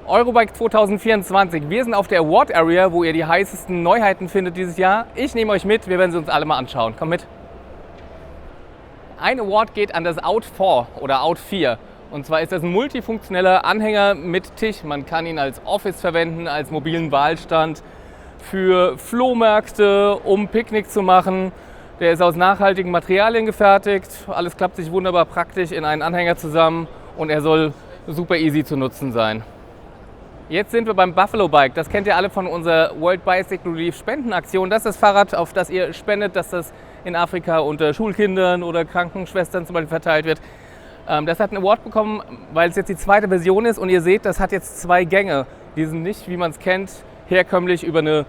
Eurobike 2024. Wir sind auf der Award Area, wo ihr die heißesten Neuheiten findet dieses Jahr. Ich nehme euch mit, wir werden sie uns alle mal anschauen. Kommt mit. Ein Award geht an das Out 4 oder Out 4. Und zwar ist das ein multifunktioneller Anhänger mit Tisch. Man kann ihn als Office verwenden, als mobilen Wahlstand, für Flohmärkte, um Picknick zu machen. Der ist aus nachhaltigen Materialien gefertigt. Alles klappt sich wunderbar praktisch in einen Anhänger zusammen und er soll super easy zu nutzen sein. Jetzt sind wir beim Buffalo Bike. Das kennt ihr alle von unserer World Bicycle Relief Spendenaktion. Das ist das Fahrrad, auf das ihr spendet, dass das in Afrika unter Schulkindern oder Krankenschwestern zum Beispiel verteilt wird. Das hat einen Award bekommen, weil es jetzt die zweite Version ist und ihr seht, das hat jetzt 2 Gänge. Die sind nicht, wie man es kennt, herkömmlich über eine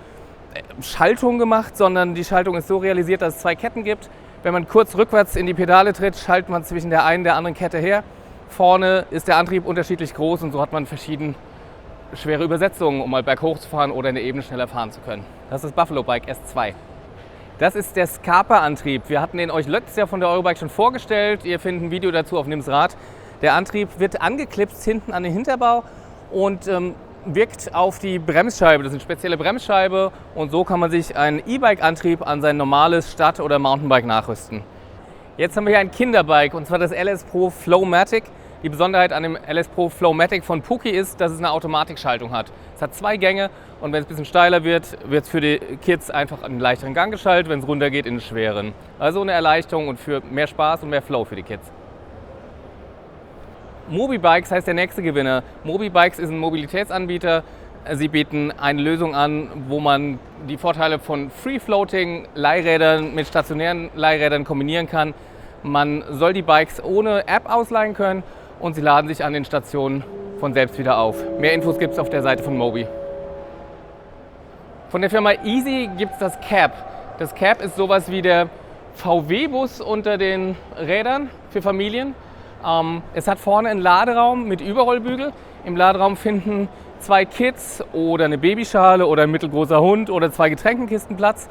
Schaltung gemacht, sondern die Schaltung ist so realisiert, dass es 2 Ketten gibt. Wenn man kurz rückwärts in die Pedale tritt, schaltet man zwischen der einen und der anderen Kette her. Vorne ist der Antrieb unterschiedlich groß und so hat man verschiedene schwere Übersetzungen, um mal berghoch zu fahren oder in der Ebene schneller fahren zu können. Das ist das Buffalo Bike S2. Das ist der Scarpa-Antrieb. Wir hatten den euch letztes Jahr von der Eurobike schon vorgestellt. Ihr findet ein Video dazu auf Nimm's Rad. Der Antrieb wird angeklipst hinten an den Hinterbau und wirkt auf die Bremsscheibe. Das ist eine spezielle Bremsscheibe und so kann man sich einen E-Bike-Antrieb an sein normales Stadt- oder Mountainbike nachrüsten. Jetzt haben wir hier ein Kinderbike und zwar das LS Pro Flowmatic. Die Besonderheit an dem LS Pro Flowmatic von Puki ist, dass es eine Automatikschaltung hat. Es hat 2 Gänge und wenn es ein bisschen steiler wird, wird es für die Kids einfach einen leichteren Gang geschaltet, wenn es runter geht in einen schweren. Also eine Erleichterung und für mehr Spaß und mehr Flow für die Kids. Mobibikes heißt der nächste Gewinner. Mobibikes ist ein Mobilitätsanbieter. Sie bieten eine Lösung an, wo man die Vorteile von Free-Floating-Leihrädern mit stationären Leihrädern kombinieren kann. Man soll die Bikes ohne App ausleihen können und sie laden sich an den Stationen von selbst wieder auf. Mehr Infos gibt es auf der Seite von Mobi. Von der Firma Easy gibt es das Cab. Das Cab ist sowas wie der VW-Bus unter den Rädern für Familien. Es hat vorne einen Laderaum mit Überrollbügel. Im Laderaum finden 2 Kids oder eine Babyschale oder ein mittelgroßer Hund oder 2 Getränkenkisten Platz.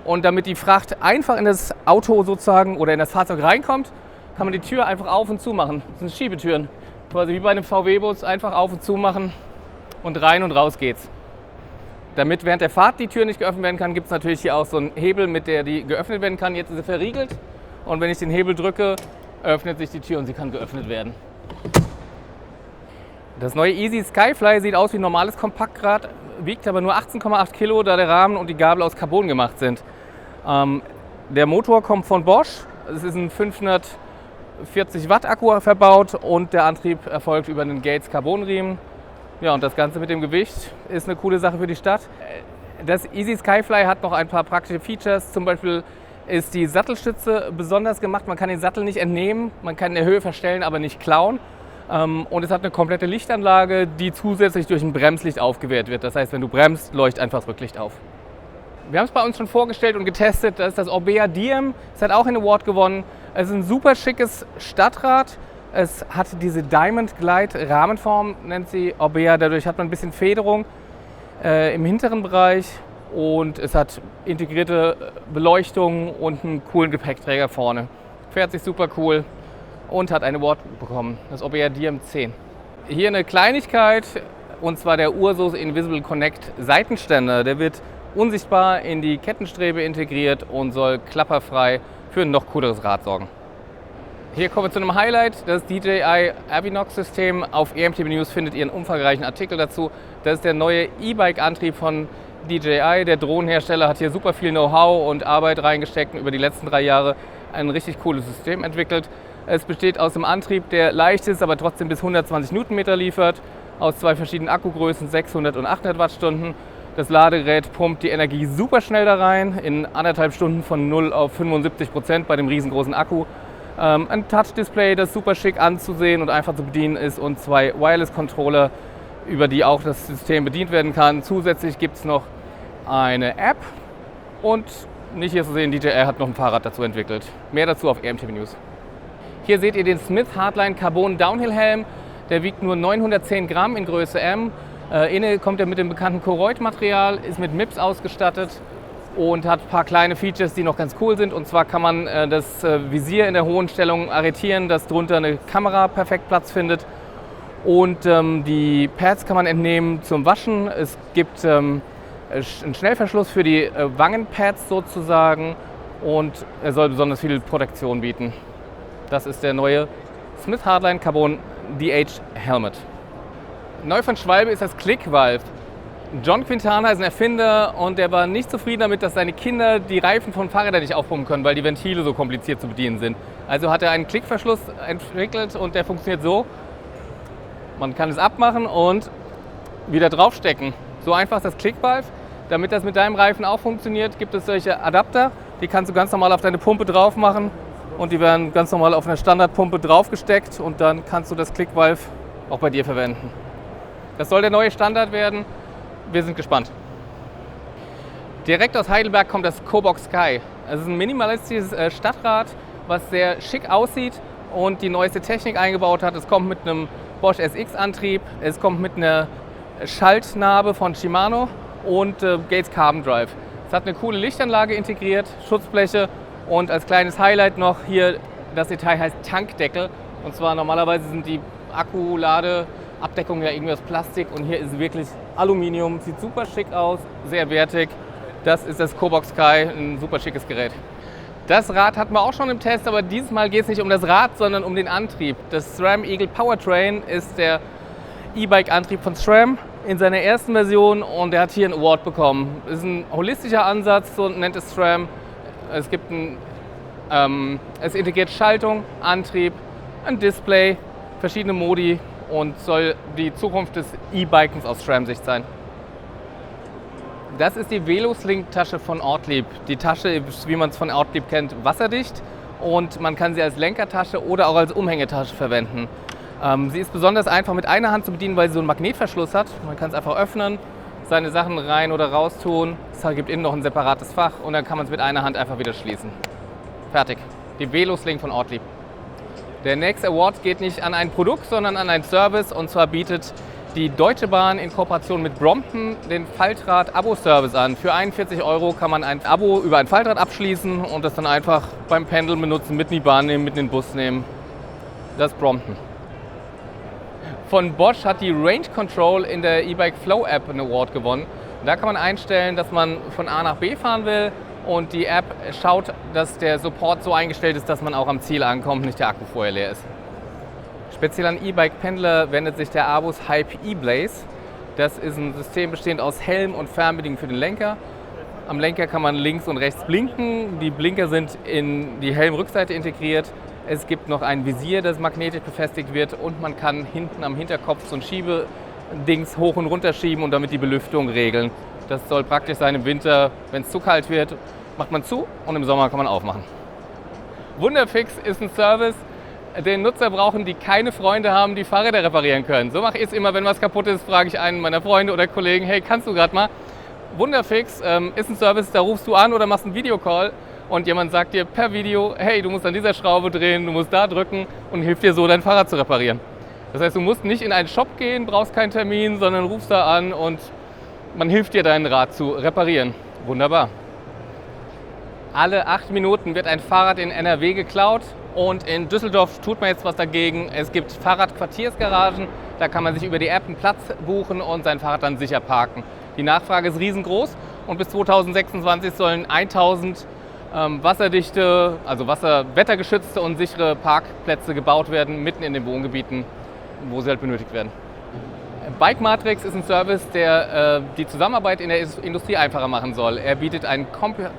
Und damit die Fracht einfach in das Auto sozusagen oder in das Fahrzeug reinkommt, kann man die Tür einfach auf und zu machen. Das sind Schiebetüren. Quasi wie bei einem VW-Bus einfach auf und zu machen und rein und raus geht's. Damit während der Fahrt die Tür nicht geöffnet werden kann, gibt es natürlich hier auch so einen Hebel, mit der die geöffnet werden kann. Jetzt ist sie verriegelt und wenn ich den Hebel drücke, öffnet sich die Tür und sie kann geöffnet werden. Das neue Easy Skyfly sieht aus wie ein normales Kompaktrad, wiegt aber nur 18,8 Kilo, da der Rahmen und die Gabel aus Carbon gemacht sind. Der Motor kommt von Bosch, es ist ein 540 Watt Akku verbaut und der Antrieb erfolgt über einen Gates Carbonriemen. Ja, und das Ganze mit dem Gewicht ist eine coole Sache für die Stadt. Das Easy Skyfly hat noch ein paar praktische Features, zum Beispiel ist die Sattelstütze besonders gemacht. Man kann den Sattel nicht entnehmen, man kann in der Höhe verstellen, aber nicht klauen. Und es hat eine komplette Lichtanlage, die zusätzlich durch ein Bremslicht aufgewehrt wird. Das heißt, wenn du bremst, leuchtet einfach das Rücklicht auf. Wir haben es bei uns schon vorgestellt und getestet. Das ist das Orbea Diem. Es hat auch einen Award gewonnen. Es ist ein super schickes Stadtrad. Es hat diese Diamond Glide Rahmenform, nennt sie Orbea. Dadurch hat man ein bisschen Federung im hinteren Bereich. Und es hat integrierte Beleuchtung und einen coolen Gepäckträger vorne. Fährt sich super cool und hat einen Award bekommen, das Orbea Diem 10. Hier eine Kleinigkeit, und zwar der Ursus Invisible Connect Seitenständer. Der wird unsichtbar in die Kettenstrebe integriert und soll klapperfrei für ein noch cooleres Rad sorgen. Hier kommen wir zu einem Highlight, das DJI Avinox System. Auf EMTB News findet ihr einen umfangreichen Artikel dazu. Das ist der neue E-Bike-Antrieb von DJI. Der Drohnenhersteller hat hier super viel Know-how und Arbeit reingesteckt und über die letzten 3 Jahre ein richtig cooles System entwickelt. Es besteht aus einem Antrieb, der leicht ist, aber trotzdem bis 120 Newtonmeter liefert, aus 2 verschiedenen Akkugrößen, 600 und 800 Wattstunden. Das Ladegerät pumpt die Energie super schnell da rein, in 1,5 Stunden von 0 auf 75% bei dem riesengroßen Akku. Ein Touch-Display, das super schick anzusehen und einfach zu bedienen ist und 2 Wireless-Controller, über die auch das System bedient werden kann. Zusätzlich gibt es noch eine App und nicht hier zu sehen, DJI hat noch ein Fahrrad dazu entwickelt. Mehr dazu auf EMTB News. Hier seht ihr den Smith Hardline Carbon Downhill Helm. Der wiegt nur 910 Gramm in Größe M. Inne kommt er mit dem bekannten Koroyd-Material, ist mit MIPS ausgestattet und hat ein paar kleine Features, die noch ganz cool sind. Und zwar kann man das Visier in der hohen Stellung arretieren, dass drunter eine Kamera perfekt Platz findet. Und die Pads kann man entnehmen zum Waschen. Es gibt einen Schnellverschluss für die Wangenpads sozusagen und er soll besonders viel Protektion bieten. Das ist der neue Smith Hardline Carbon DH Helmet. Neu von Schwalbe ist das Click Valve. John Quintana ist ein Erfinder und der war nicht zufrieden damit, dass seine Kinder die Reifen von Fahrrädern nicht aufpumpen können, weil die Ventile so kompliziert zu bedienen sind. Also hat er einen Klickverschluss entwickelt und der funktioniert so. Man kann es abmachen und wieder draufstecken. So einfach ist das Click Valve. Damit das mit deinem Reifen auch funktioniert, gibt es solche Adapter. Die kannst du ganz normal auf deine Pumpe drauf machen und die werden ganz normal auf eine Standardpumpe draufgesteckt und dann kannst du das Click Valve auch bei dir verwenden. Das soll der neue Standard werden. Wir sind gespannt. Direkt aus Heidelberg kommt das Cobox Sky. Es ist ein minimalistisches Stadtrad, was sehr schick aussieht und die neueste Technik eingebaut hat. Es kommt mit einem Bosch SX-Antrieb, es kommt mit einer Schaltnabe von Shimano und Gates Carbon Drive. Es hat eine coole Lichtanlage integriert, Schutzbleche und als kleines Highlight noch hier, das Detail heißt Tankdeckel. Und zwar normalerweise sind die Akku-Lade-Abdeckungen ja irgendwie aus Plastik und hier ist wirklich Aluminium, sieht super schick aus, sehr wertig. Das ist das Cobox Sky, ein super schickes Gerät. Das Rad hatten wir auch schon im Test, aber dieses Mal geht es nicht um das Rad, sondern um den Antrieb. Das SRAM Eagle Powertrain ist der E-Bike-Antrieb von SRAM in seiner ersten Version und er hat hier einen Award bekommen. Das ist ein holistischer Ansatz, so nennt es SRAM. Es integriert Schaltung, Antrieb, ein Display, verschiedene Modi und soll die Zukunft des E-Bikens aus SRAM-Sicht sein. Das ist die Velosling-Tasche von Ortlieb. Die Tasche ist, wie man es von Ortlieb kennt, wasserdicht und man kann sie als Lenkertasche oder auch als Umhängetasche verwenden. Sie ist besonders einfach mit einer Hand zu bedienen, weil sie so einen Magnetverschluss hat. Man kann es einfach öffnen, seine Sachen rein oder raus tun. Es gibt innen noch ein separates Fach und dann kann man es mit einer Hand einfach wieder schließen. Fertig. Die Velosling von Ortlieb. Der nächste Award geht nicht an ein Produkt, sondern an einen Service. Und zwar bietet die Deutsche Bahn in Kooperation mit Brompton den Faltrad-Abo-Service an. Für 41 € kann man ein Abo über ein Faltrad abschließen und das dann einfach beim Pendeln benutzen, mit in die Bahn nehmen, mit in den Bus nehmen. Das ist Brompton. Von Bosch hat die Range Control in der E-Bike Flow App einen Award gewonnen. Da kann man einstellen, dass man von A nach B fahren will und die App schaut, dass der Support so eingestellt ist, dass man auch am Ziel ankommt, nicht der Akku vorher leer ist. Speziell an E-Bike-Pendler wendet sich der Abus Hype E-Blaze. Das ist ein System bestehend aus Helm und Fernbedienung für den Lenker. Am Lenker kann man links und rechts blinken. Die Blinker sind in die Helmrückseite integriert. Es gibt noch ein Visier, das magnetisch befestigt wird und man kann hinten am Hinterkopf so ein Schiebedings hoch und runter schieben und damit die Belüftung regeln. Das soll praktisch sein im Winter, wenn es zu kalt wird, macht man zu und im Sommer kann man aufmachen. Wunderfix ist ein Service, den Nutzer brauchen, die keine Freunde haben, die Fahrräder reparieren können. So mache ich es immer, wenn was kaputt ist, frage ich einen meiner Freunde oder Kollegen, hey, kannst du gerade mal? Wunderfix ist ein Service, da rufst du an oder machst einen Videocall und jemand sagt dir per Video, hey, du musst an dieser Schraube drehen, du musst da drücken und hilft dir so, dein Fahrrad zu reparieren. Das heißt, du musst nicht in einen Shop gehen, brauchst keinen Termin, sondern rufst da an und man hilft dir, dein Rad zu reparieren. Wunderbar. Alle 8 Minuten wird ein Fahrrad in NRW geklaut und in Düsseldorf tut man jetzt was dagegen. Es gibt Fahrradquartiersgaragen, da kann man sich über die App einen Platz buchen und sein Fahrrad dann sicher parken. Die Nachfrage ist riesengroß und bis 2026 sollen 1000 wasserdichte, also wettergeschützte und sichere Parkplätze gebaut werden, mitten in den Wohngebieten, wo sie halt benötigt werden. Bike Matrix ist ein Service, der die Zusammenarbeit in der Industrie einfacher machen soll. Er bietet einen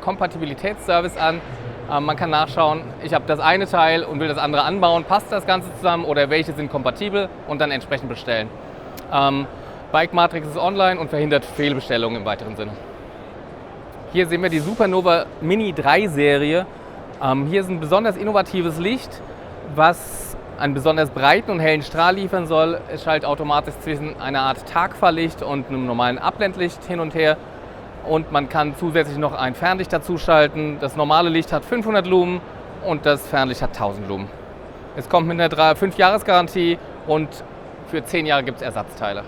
Kompatibilitätsservice an. Man kann nachschauen, ich habe das eine Teil und will das andere anbauen, passt das Ganze zusammen oder welche sind kompatibel und dann entsprechend bestellen. Bike Matrix ist online und verhindert Fehlbestellungen im weiteren Sinne. Hier sehen wir die Supernova Mini 3 Serie. Hier ist ein besonders innovatives Licht, was einen besonders breiten und hellen Strahl liefern soll. Es schaltet automatisch zwischen einer Art Tagfahrlicht und einem normalen Abblendlicht hin und her. Und man kann zusätzlich noch ein Fernlicht dazu schalten. Das normale Licht hat 500 Lumen und das Fernlicht hat 1000 Lumen. Es kommt mit einer 5-Jahres-Garantie und für 10 Jahre gibt es Ersatzteile.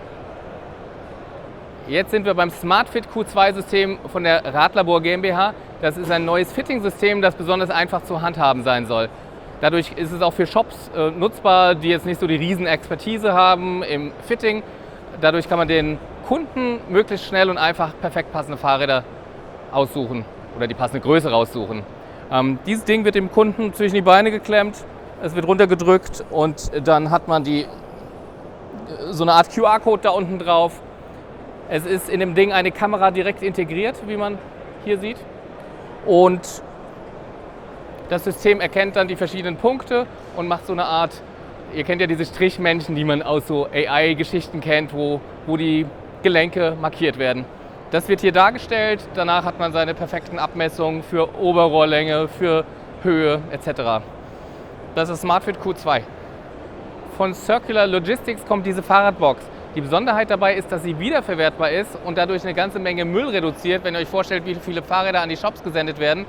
Jetzt sind wir beim SmartFit Q2-System von der Radlabor GmbH. Das ist ein neues Fitting-System, das besonders einfach zu handhaben sein soll. Dadurch ist es auch für Shops nutzbar, die jetzt nicht so die riesen Expertise haben im Fitting. Dadurch kann man den Kunden möglichst schnell und einfach perfekt passende Fahrräder aussuchen oder die passende Größe raussuchen. Dieses Ding wird dem Kunden zwischen die Beine geklemmt, es wird runtergedrückt und dann hat man so eine Art QR-Code da unten drauf. Es ist in dem Ding eine Kamera direkt integriert, wie man hier sieht. Und das System erkennt dann die verschiedenen Punkte und macht so eine Art, ihr kennt ja diese Strichmännchen, die man aus so AI-Geschichten kennt, wo die Gelenke markiert werden. Das wird hier dargestellt, danach hat man seine perfekten Abmessungen für Oberrohrlänge, für Höhe etc. Das ist SmartFit Q2. Von Circular Logistics kommt diese Fahrradbox. Die Besonderheit dabei ist, dass sie wiederverwertbar ist und dadurch eine ganze Menge Müll reduziert. Wenn ihr euch vorstellt, wie viele Fahrräder an die Shops gesendet werden,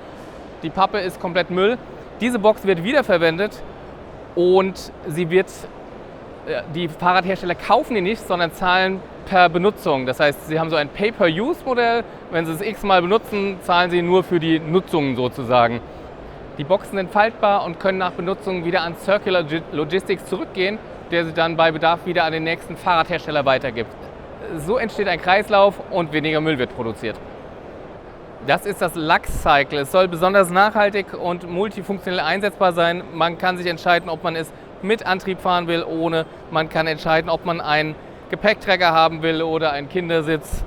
die Pappe ist komplett Müll. Diese Box wird wiederverwendet und die Fahrradhersteller kaufen die nicht, sondern zahlen per Benutzung. Das heißt, sie haben so ein Pay-per-Use-Modell. Wenn sie es x-mal benutzen, zahlen sie nur für die Nutzung sozusagen. Die Boxen sind faltbar und können nach Benutzung wieder an Circular Logistics zurückgehen, der sie dann bei Bedarf wieder an den nächsten Fahrradhersteller weitergibt. So entsteht ein Kreislauf und weniger Müll wird produziert. Das ist das Lux Cycle. Es soll besonders nachhaltig und multifunktionell einsetzbar sein. Man kann sich entscheiden, ob man es mit Antrieb fahren will, ohne. Man kann entscheiden, ob man einen Gepäckträger haben will oder einen Kindersitz.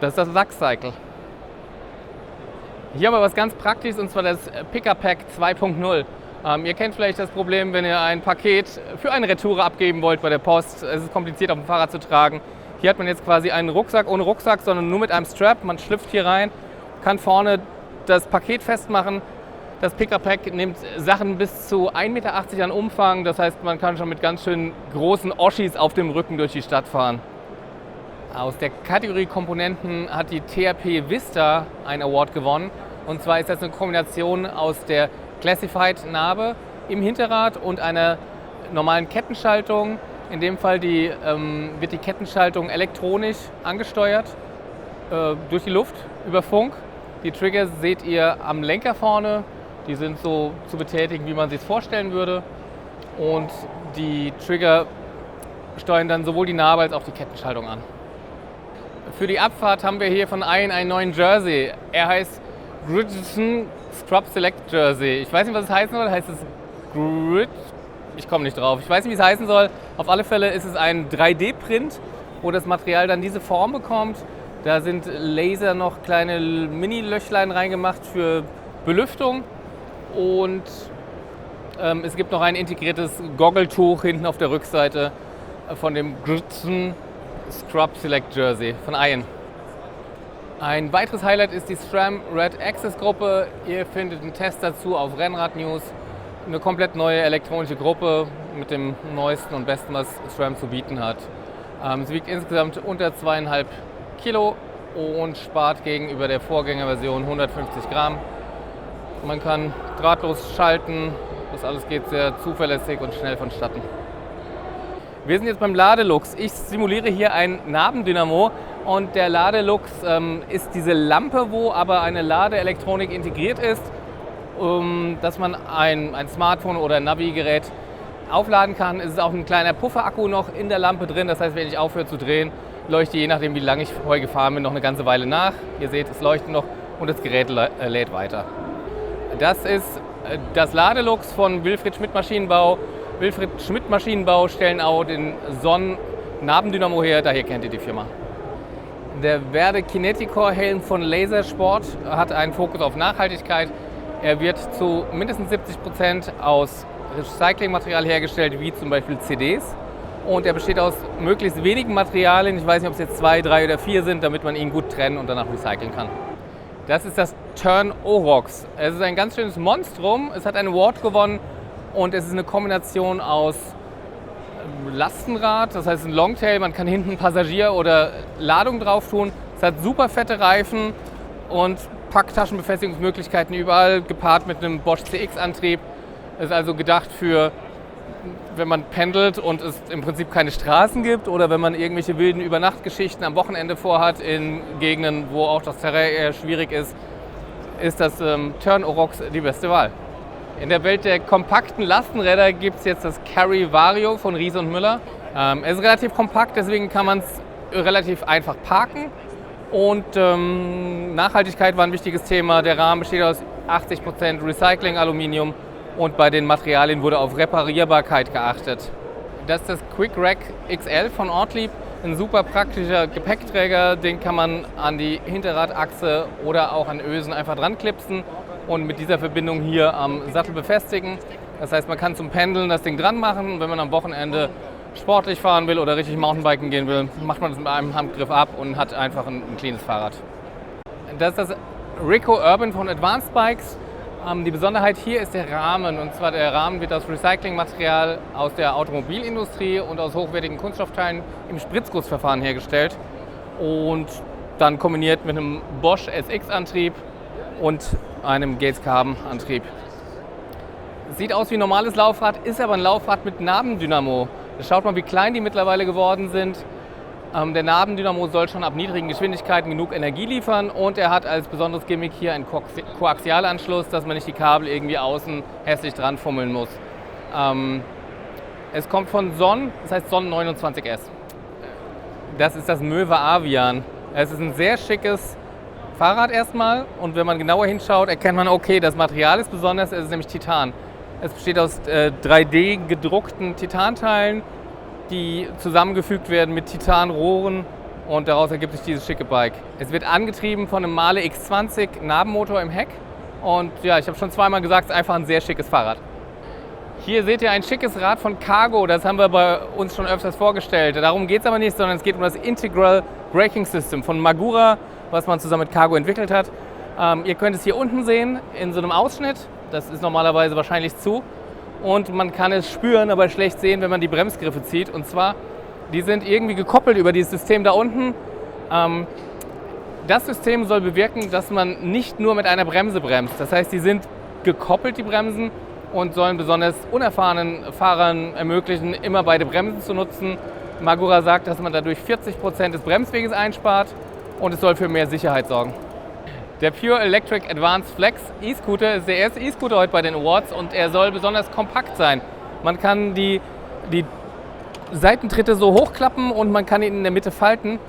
Das ist das Lux Cycle. Hier haben wir was ganz Praktisches, und zwar das Pick-up-Pack 2.0. Ihr kennt vielleicht das Problem, wenn ihr ein Paket für eine Retoure abgeben wollt bei der Post. Es ist kompliziert, auf dem Fahrrad zu tragen. Hier hat man jetzt quasi einen Rucksack ohne Rucksack, sondern nur mit einem Strap. Man schlüpft hier rein, kann vorne das Paket festmachen. Das Pick-up-Pack nimmt Sachen bis zu 1,80 Meter an Umfang. Das heißt, man kann schon mit ganz schön großen Oschis auf dem Rücken durch die Stadt fahren. Aus der Kategorie Komponenten hat die TRP Vista einen Award gewonnen. Und zwar ist das eine Kombination aus der Classified-Narbe im Hinterrad und einer normalen Kettenschaltung. In dem Fall wird die Kettenschaltung elektronisch angesteuert durch die Luft über Funk. Die Trigger seht ihr am Lenker vorne. Die sind so zu betätigen, wie man sich es vorstellen würde. Und die Trigger steuern dann sowohl die Narbe als auch die Kettenschaltung an. Für die Abfahrt haben wir hier von Ian einen neuen Jersey. Er heißt Gridson Scrub Select Jersey. Ich weiß nicht, was es heißen soll. Heißt es Grid? Ich komme nicht drauf. Ich weiß nicht, wie es heißen soll. Auf alle Fälle ist es ein 3D-Print, wo das Material dann diese Form bekommt. Da sind Laser noch kleine Mini-Löchlein reingemacht für Belüftung. Und es gibt noch ein integriertes Goggeltuch hinten auf der Rückseite von dem Gridson Scrub Select Jersey von Ian. Ein weiteres Highlight ist die SRAM Red Access Gruppe. Ihr findet einen Test dazu auf Rennrad News. Eine komplett neue elektronische Gruppe mit dem neuesten und besten, was SRAM zu bieten hat. Sie wiegt insgesamt unter 2,5 Kilo und spart gegenüber der Vorgängerversion 150 Gramm. Man kann drahtlos schalten. Das alles geht sehr zuverlässig und schnell vonstatten. Wir sind jetzt beim Ladelux. Ich simuliere hier ein Nabendynamo und der Ladelux ist diese Lampe, wo aber eine Ladeelektronik integriert ist, dass man ein Smartphone oder ein Navigerät aufladen kann. Es ist auch ein kleiner Pufferakku noch in der Lampe drin. Das heißt, wenn ich aufhöre zu drehen, leuchtet je nachdem, wie lange ich vorher gefahren bin, noch eine ganze Weile nach. Ihr seht, es leuchtet noch und das Gerät lädt weiter. Das ist das Ladelux von Wilfried Schmidt Maschinenbau. Wilfried Schmidt Maschinenbau stellen auch den Sonnen-Nabendynamo her, daher kennt ihr die Firma. Der Verde Kineticor Helm von Lasersport hat einen Fokus auf Nachhaltigkeit. Er wird zu mindestens 70% aus Recyclingmaterial hergestellt, wie zum Beispiel CDs. Und er besteht aus möglichst wenigen Materialien. Ich weiß nicht, ob es jetzt 2, 3 oder 4 sind, damit man ihn gut trennen und danach recyceln kann. Das ist das Tern Orox. Es ist ein ganz schönes Monstrum. Es hat einen Award gewonnen und es ist eine Kombination aus Lastenrad, das heißt ein Longtail. Man kann hinten Passagier oder Ladung drauf tun. Es hat super fette Reifen und Packtaschenbefestigungsmöglichkeiten überall, gepaart mit einem Bosch CX-Antrieb. Es ist also gedacht für, wenn man pendelt und es im Prinzip keine Straßen gibt oder wenn man irgendwelche wilden Übernachtgeschichten am Wochenende vorhat in Gegenden, wo auch das Terrain eher schwierig ist, ist das Tern Orox die beste Wahl. In der Welt der kompakten Lastenräder gibt es jetzt das Carry Vario von Riese und Müller. Es ist relativ kompakt, deswegen kann man es relativ einfach parken. Und Nachhaltigkeit war ein wichtiges Thema. Der Rahmen besteht aus 80% Recycling-Aluminium und bei den Materialien wurde auf Reparierbarkeit geachtet. Das ist das Quick Rack XL von Ortlieb. Ein super praktischer Gepäckträger, den kann man an die Hinterradachse oder auch an Ösen einfach dran klipsen und mit dieser Verbindung hier am Sattel befestigen. Das heißt, man kann zum Pendeln das Ding dran machen. Wenn man am Wochenende sportlich fahren will oder richtig Mountainbiken gehen will, macht man das mit einem Handgriff ab und hat einfach ein cleanes Fahrrad. Das ist das Rico Urban von Advanced Bikes. Die Besonderheit hier ist der Rahmen, und zwar der Rahmen wird aus Recyclingmaterial aus der Automobilindustrie und aus hochwertigen Kunststoffteilen im Spritzgussverfahren hergestellt und dann kombiniert mit einem Bosch SX-Antrieb und einem Gates Carbon-Antrieb. Sieht aus wie ein normales Laufrad, ist aber ein Laufrad mit Nabendynamo. Schaut mal, wie klein die mittlerweile geworden sind. Der Nabendynamo soll schon ab niedrigen Geschwindigkeiten genug Energie liefern und er hat als besonderes Gimmick hier einen Koaxialanschluss, dass man nicht die Kabel irgendwie außen hässlich dran fummeln muss. Es kommt von Sonn, das heißt Sonn 29S. Das ist das Möwe Avian. Es ist ein sehr schickes Fahrrad erstmal und wenn man genauer hinschaut, erkennt man, okay, das Material ist besonders, es ist nämlich Titan. Es besteht aus 3D gedruckten Titanteilen, die zusammengefügt werden mit Titanrohren und daraus ergibt sich dieses schicke Bike. Es wird angetrieben von einem Mahle X20 Nabenmotor im Heck und ja, ich habe schon zweimal gesagt, es ist einfach ein sehr schickes Fahrrad. Hier seht ihr ein schickes Rad von Cargo, das haben wir bei uns schon öfters vorgestellt. Darum geht es aber nicht, sondern es geht um das Integral Braking System von Magura, was man zusammen mit Cargo entwickelt hat. Ihr könnt es hier unten sehen, in so einem Ausschnitt. Das ist normalerweise wahrscheinlich zu. Und man kann es spüren, aber schlecht sehen, wenn man die Bremsgriffe zieht. Und zwar, die sind irgendwie gekoppelt über dieses System da unten. Das System soll bewirken, dass man nicht nur mit einer Bremse bremst. Das heißt, die sind gekoppelt, die Bremsen, und sollen besonders unerfahrenen Fahrern ermöglichen, immer beide Bremsen zu nutzen. Magura sagt, dass man dadurch 40% des Bremsweges einspart und es soll für mehr Sicherheit sorgen. Der Pure Electric Advanced Flex E-Scooter ist der erste E-Scooter heute bei den Awards und er soll besonders kompakt sein. Man kann die Seitentritte so hochklappen und man kann ihn in der Mitte falten,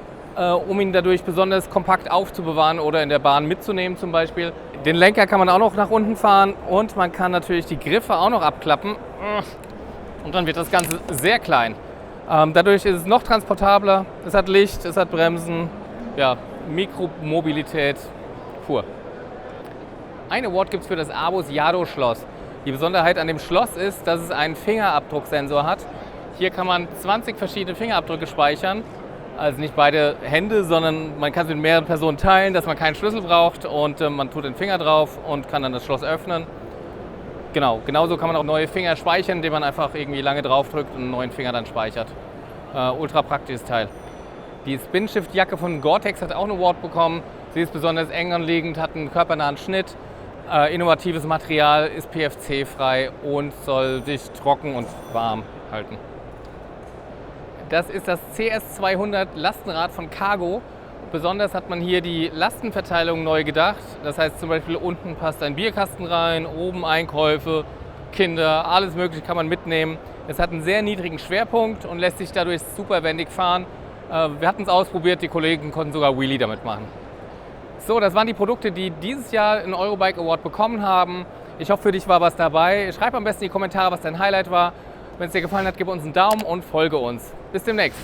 um ihn dadurch besonders kompakt aufzubewahren oder in der Bahn mitzunehmen zum Beispiel. Den Lenker kann man auch noch nach unten fahren und man kann natürlich die Griffe auch noch abklappen und dann wird das Ganze sehr klein. Dadurch ist es noch transportabler, es hat Licht, es hat Bremsen, ja, Mikromobilität pur. Ein Award gibt es für das Abus Yado Schloss. Die Besonderheit an dem Schloss ist, dass es einen Fingerabdrucksensor hat. Hier kann man 20 verschiedene Fingerabdrücke speichern. Also nicht beide Hände, sondern man kann es mit mehreren Personen teilen, dass man keinen Schlüssel braucht und man tut den Finger drauf und kann dann das Schloss öffnen. Genauso kann man auch neue Finger speichern, indem man einfach irgendwie lange drauf drückt und einen neuen Finger dann speichert. Ultra praktisches Teil. Die Spin-Shift-Jacke von Gore-Tex hat auch einen Award bekommen. Sie ist besonders eng anliegend, hat einen körpernahen Schnitt, innovatives Material, ist PFC-frei und soll sich trocken und warm halten. Das ist das CS200 Lastenrad von Cargo. Besonders hat man hier die Lastenverteilung neu gedacht. Das heißt zum Beispiel unten passt ein Bierkasten rein, oben Einkäufe, Kinder, alles Mögliche kann man mitnehmen. Es hat einen sehr niedrigen Schwerpunkt und lässt sich dadurch super wendig fahren. Wir hatten es ausprobiert, die Kollegen konnten sogar Wheelie damit machen. So, das waren die Produkte, die dieses Jahr einen Eurobike Award bekommen haben. Ich hoffe, für dich war was dabei. Schreib am besten in die Kommentare, was dein Highlight war. Wenn es dir gefallen hat, gib uns einen Daumen und folge uns. Bis demnächst.